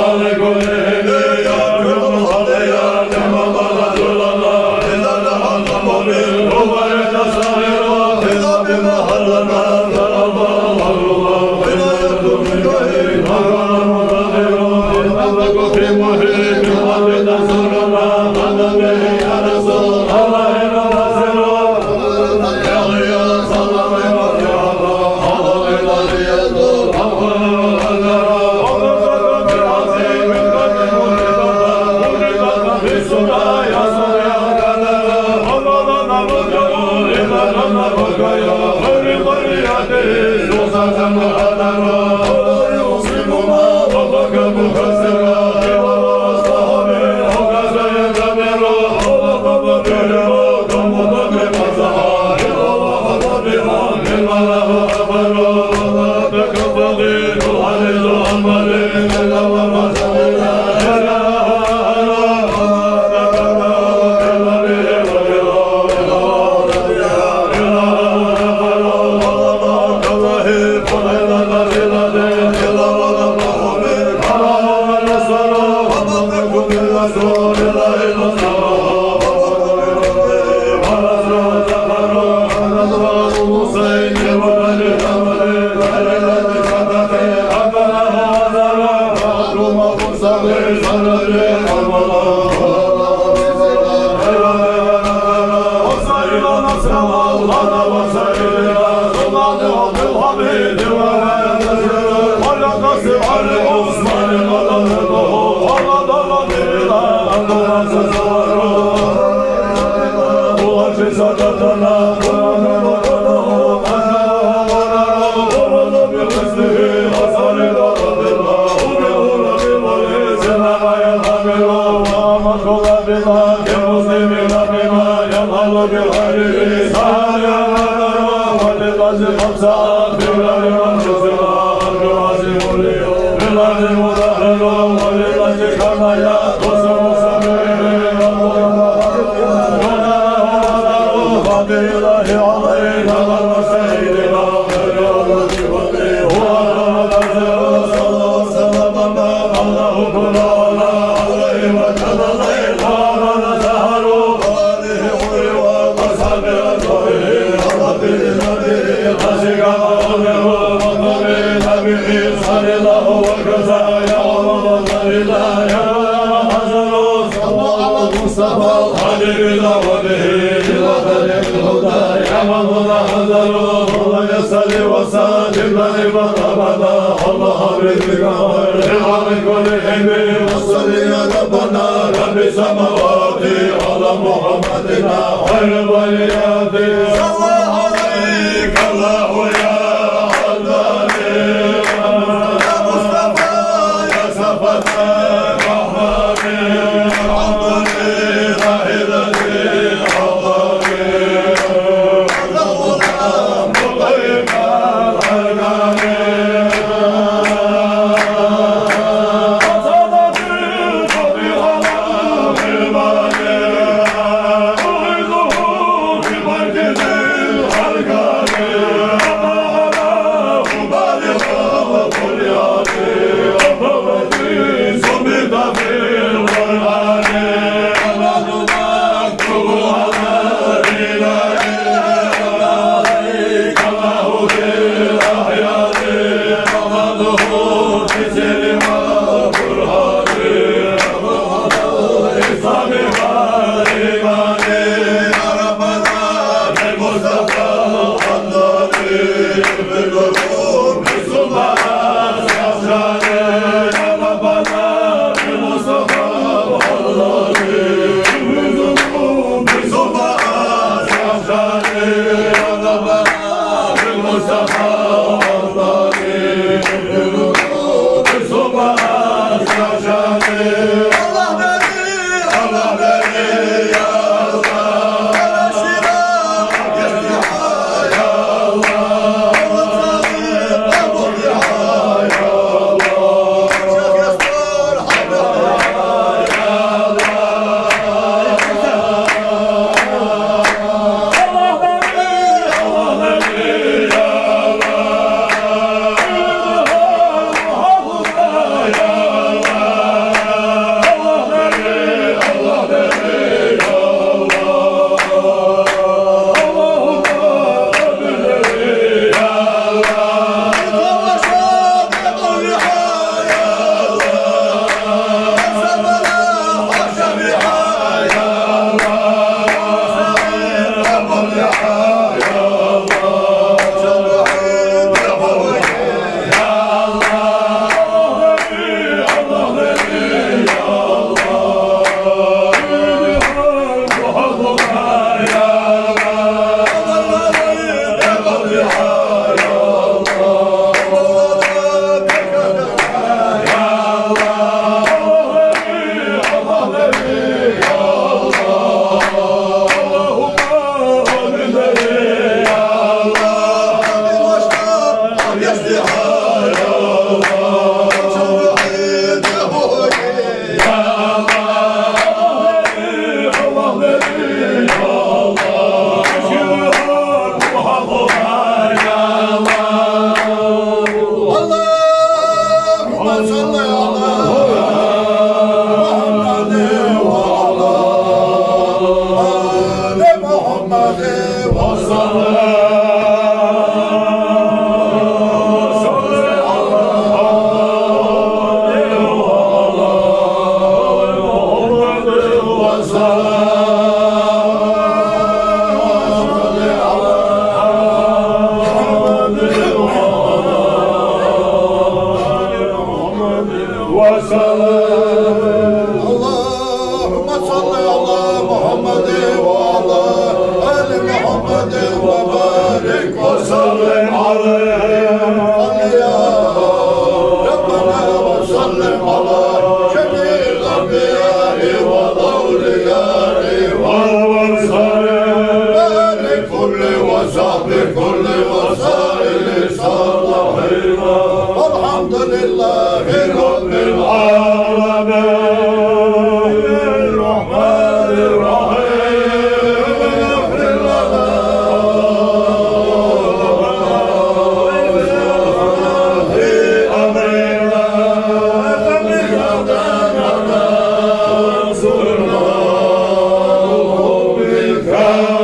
Hallelujah.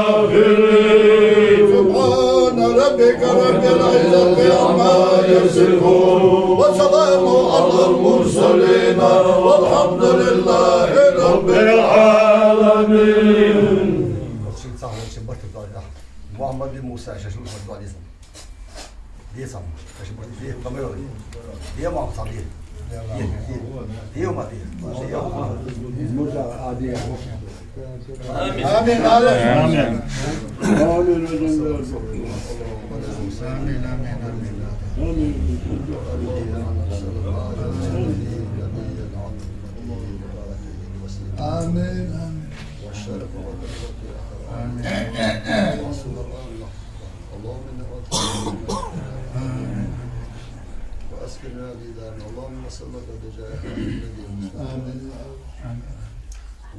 الكافرين سبحان ربك رب العزة عما يصفون وسلام على المرسلين والحمد لله رب العالمين. محمد بن موسى شاشو شو عليه سام دي سام شاشو دي كاميرا دي ما سام دي دي ما دي مرجع عادي آمين آمين آمين آمين والشرف آمين اللهم وأسكننا في دارنا اللهم صل بجاه النبي آمين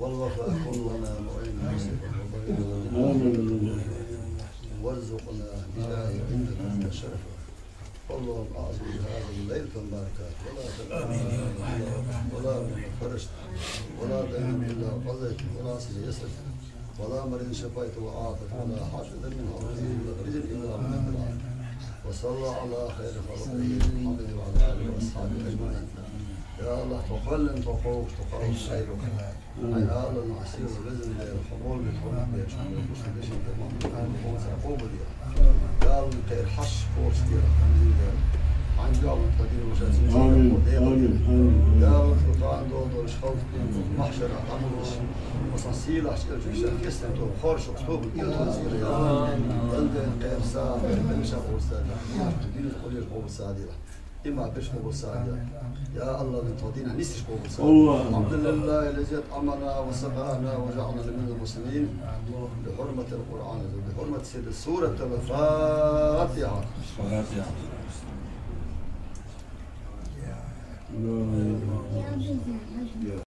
والوفاء كلنا معين وارزقنا بجاه عندك الشرف اللهم أعظم هذا الليل المباركات ولا تنام ولا من فرجت ولا دين إلا قضيت ولا سر يسرت ولا مريض شفيت وعافيت ولا حاجة من حوزه رجل إلا من العالم وصلى على خير خلقه محمد وعلى آله وأصحابه أجمعين. يا الله تقلم تقوم تقوم خيرك يا الله العسير بإذن الله الحمول بالحمد يا شمال المسلم بشر تمام يا الله خير حش فوش ديالك عن جاو القدير وجازم يا الله تطعن دور الشخوف محشر عمرش وصنصيل عشان الجيش كسر تو خارج اكتوبر يوزير يا عند خير ساعه من شهر استاذ دين الكليه قوه سعيده إما بش قوة سعيدة يا الله من تعطينا نسيش قوة سعيدة الحمد لله الذي أطعمنا وسقانا وجعلنا من المسلمين بحرمة القرآن بحرمة سيد سورة الفاتحة